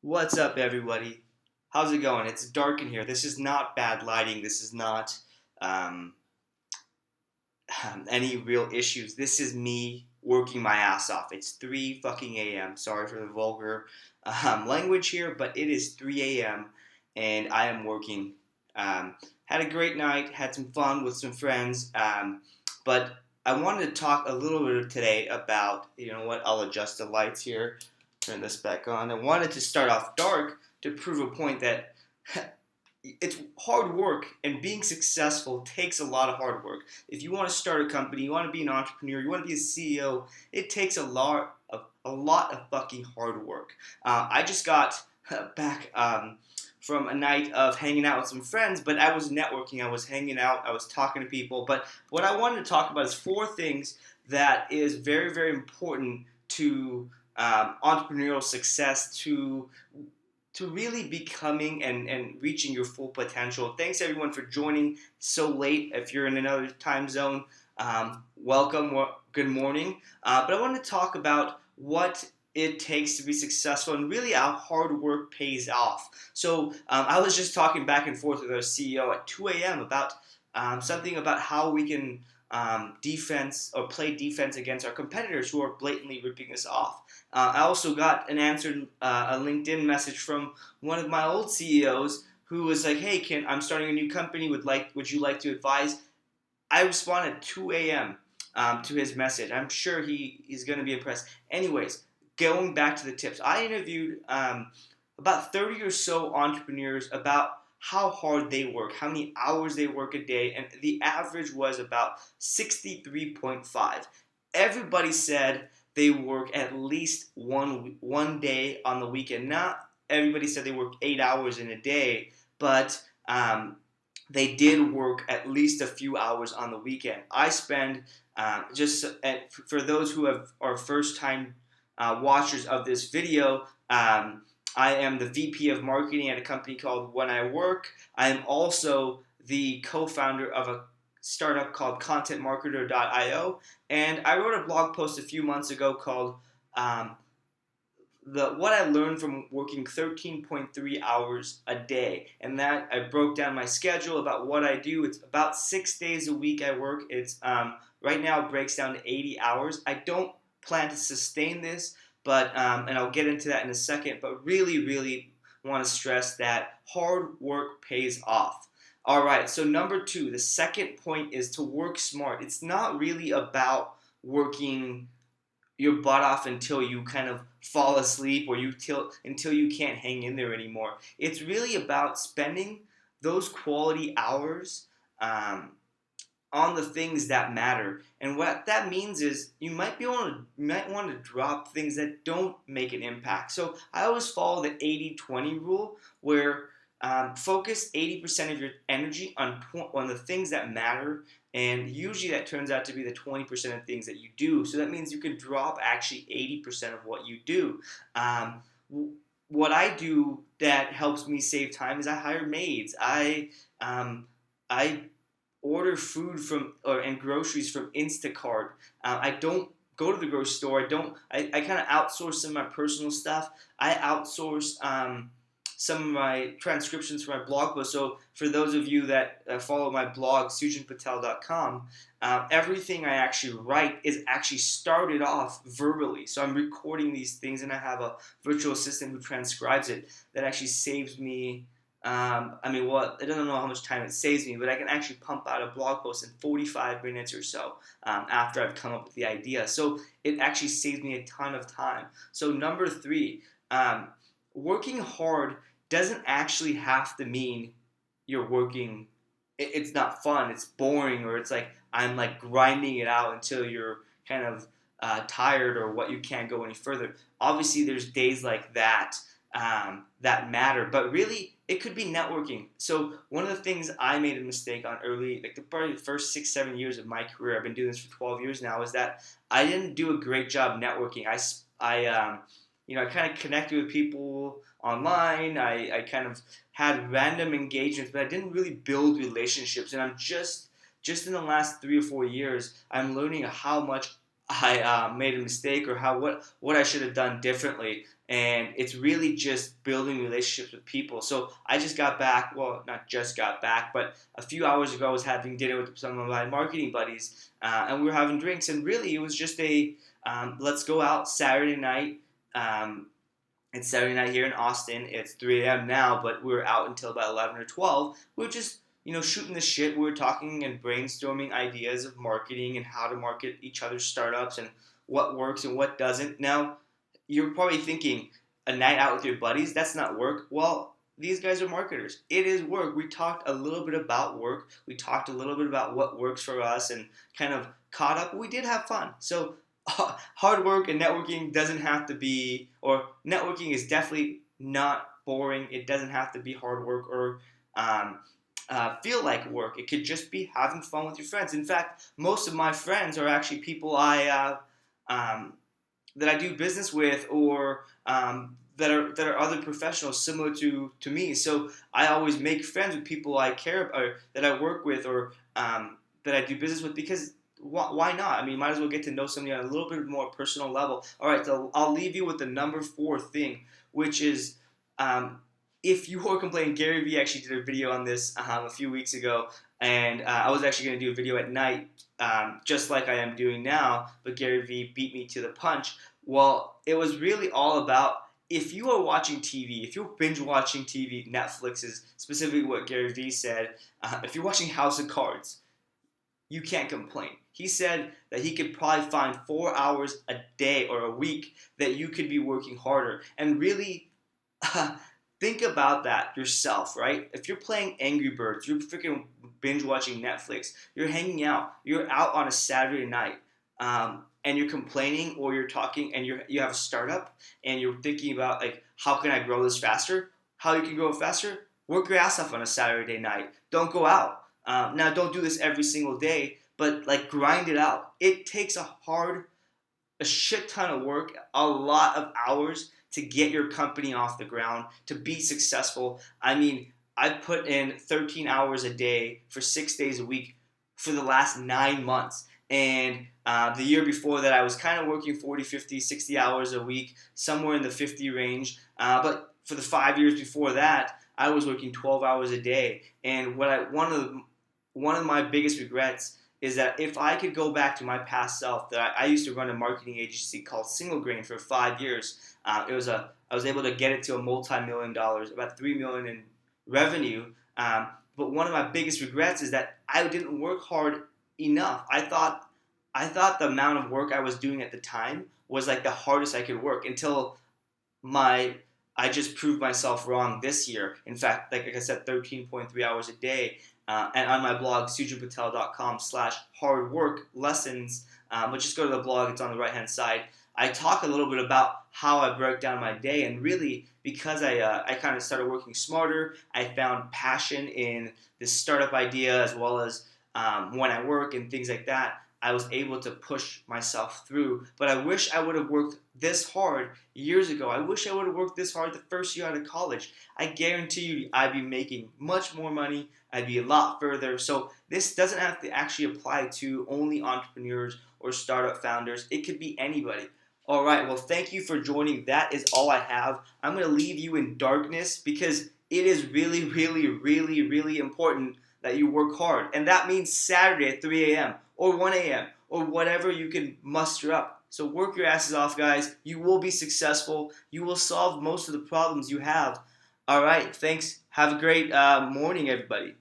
What's up, everybody? How's it going? It's dark in here. This is not bad lighting. This is not um, any real issues. This is me working my ass off. It's 3 fucking a.m. Sorry for the vulgar language here, but it is 3 a.m. and I am working. Had a great night. Had some fun with some friends. But I wanted to talk a little bit today about, you know what, I'll adjust the lights here. Turn this back on. I wanted to start off dark to prove a point that it's hard work, and being successful takes a lot of hard work. If you want to start a company, you want to be an entrepreneur, you want to be a CEO, it takes a lot of fucking hard work. I just got back from a night of hanging out with some friends, but I was networking, I was hanging out, I was talking to people. But what I wanted to talk about is 4 things that is very, very important to entrepreneurial success, to really becoming and reaching your full potential. Thanks everyone for joining so late. If you're in another time zone, welcome, good morning. But I want to talk about what it takes to be successful and really how hard work pays off. So I was just talking back and forth with our CEO at 2 a.m. about something about how we can defense or play defense against our competitors who are blatantly ripping us off. I also got an answer, a LinkedIn message from one of my old CEOs who was like, "Hey, I'm starting a new company. Would you like to advise?" I responded at 2 a.m. To his message. I'm sure he's going to be impressed. Anyways, going back to the tips, I interviewed about 30 or so entrepreneurs about how hard they work, how many hours they work a day, and the average was about 63.5. Everybody said they work at least one day on the weekend. Not everybody said they work 8 hours in a day, but they did work at least a few hours on the weekend. I spend for those who are first time watchers of this video. I am the VP of marketing at a company called When I Work. I am also the co-founder of a startup called contentmarketer.io, and I wrote a blog post a few months ago called what I learned from working 13.3 hours a day, and that I broke down my schedule about what I do. It's about 6 days a week I work. It's right now it breaks down to 80 hours. I don't plan to sustain this, but and I'll get into that in a second. But really, really want to stress that hard work pays off. All right. So number 2, the second point is to work smart. It's not really about working your butt off until you kind of fall asleep or until you can't hang in there anymore. It's really about spending those quality hours on the things that matter. And what that means is you might want to drop things that don't make an impact. So I always follow the 80-20 rule, where focus 80% of your energy on the things that matter, and usually that turns out to be the 20% of things that you do. So that means you can drop actually 80% of what you do. What I do that helps me save time is I hire maids. I order food and groceries from Instacart. I don't go to the grocery store. I kind of outsource some of my personal stuff. I outsource some of my transcriptions for my blog post. So for those of you that follow my blog, sujanpatel.com, everything I actually write is actually started off verbally. So I'm recording these things, and I have a virtual assistant who transcribes it. That actually saves me. I don't know how much time it saves me, but I can actually pump out a blog post in 45 minutes or so after I've come up with the idea. So it actually saves me a ton of time. So number 3, working hard doesn't actually have to mean you're working. It's not fun. It's boring, or it's like I'm like grinding it out until you're kind of tired or what you can't go any further. Obviously, there's days like that that matter, but really it could be networking. So one of the things I made a mistake on early, like probably the first 6-7 years of my career, I've been doing this for 12 years now, is that I didn't do a great job networking. I kind of connected with people online. I kind of had random engagements, but I didn't really build relationships. And I'm just in the last 3 or 4 years, I'm learning how much I made a mistake or what I should have done differently. And it's really just building relationships with people. So I just got back, well, not just got back, but a few hours ago I was having dinner with some of my marketing buddies, and we were having drinks. And really, it was just a let's go out Saturday night. Um, it's Saturday night here in Austin. It's 3 a.m. now, but we were out until about 11 or 12. We were just, shooting the shit. We were talking and brainstorming ideas of marketing and how to market each other's startups and what works and what doesn't. Now, you're probably thinking, a night out with your buddies, that's not work. Well, these guys are marketers. It is work. We talked a little bit about work. We talked a little bit about what works for us and kind of caught up. We did have fun. So hard work and networking doesn't have to be, or networking is definitely not boring. It doesn't have to be hard work or feel like work. It could just be having fun with your friends. In fact, most of my friends are actually people that I do business with, or that are other professionals similar to me. So I always make friends with people I care about, or that I work with, or that I do business with, because why not? I mean, might as well get to know somebody on a little bit more personal level. All right, so I'll leave you with the number 4 thing, which is if you are complaining. Gary Vee actually did a video on this a few weeks ago, and I was actually going to do a video at night, just like I am doing now, but Gary Vee beat me to the punch. Well, it was really all about, if you are watching TV, if you're binge watching TV, Netflix is specifically what Gary Vee said. If you're watching House of Cards, you can't complain. He said that he could probably find 4 hours a day or a week that you could be working harder. And really, think about that yourself, right? If you're playing Angry Birds, you're freaking binge watching Netflix, you're hanging out, you're out on a Saturday night, and you're complaining, or you're talking, and you have a startup, and you're thinking about, like, how can I grow this faster? How you can grow it faster? Work your ass off on a Saturday night. Don't go out. Now, don't do this every single day, but like grind it out. It takes a shit ton of work, a lot of hours to get your company off the ground, to be successful. I mean, I've put in 13 hours a day for 6 days a week for the last 9 months. And the year before that, I was kind of working 40, 50, 60 hours a week, somewhere in the 50 range. But for the 5 years before that, I was working 12 hours a day. And one of my biggest regrets is that if I could go back to my past self, that I used to run a marketing agency called Single Grain for 5 years. I was able to get it to a multi-million dollars, about $3 million in revenue. But one of my biggest regrets is that I didn't work hard enough. I thought the amount of work I was doing at the time was like the hardest I could work, until I just proved myself wrong this year. In fact, like I said, 13.3 hours a day. And on my blog, sujanpatel.com/hardworklessons, but just go to the blog, it's on the right-hand side. I talk a little bit about how I break down my day, and really, because I kind of started working smarter, I found passion in this startup idea, as well as when I work and things like that. I was able to push myself through. But I wish I would have worked this hard years ago. I wish I would have worked this hard the first year out of college. I guarantee you I'd be making much more money. I'd be a lot further. So this doesn't have to actually apply to only entrepreneurs or startup founders. It could be anybody. All right, well, thank you for joining. That is all I have. I'm going to leave you in darkness, because it is really, really, really, really important that you work hard. And that means Saturday at 3 a.m. or 1 a.m. or whatever you can muster up. So work your asses off, guys. You will be successful. You will solve most of the problems you have. All right, thanks. Have a great morning, everybody.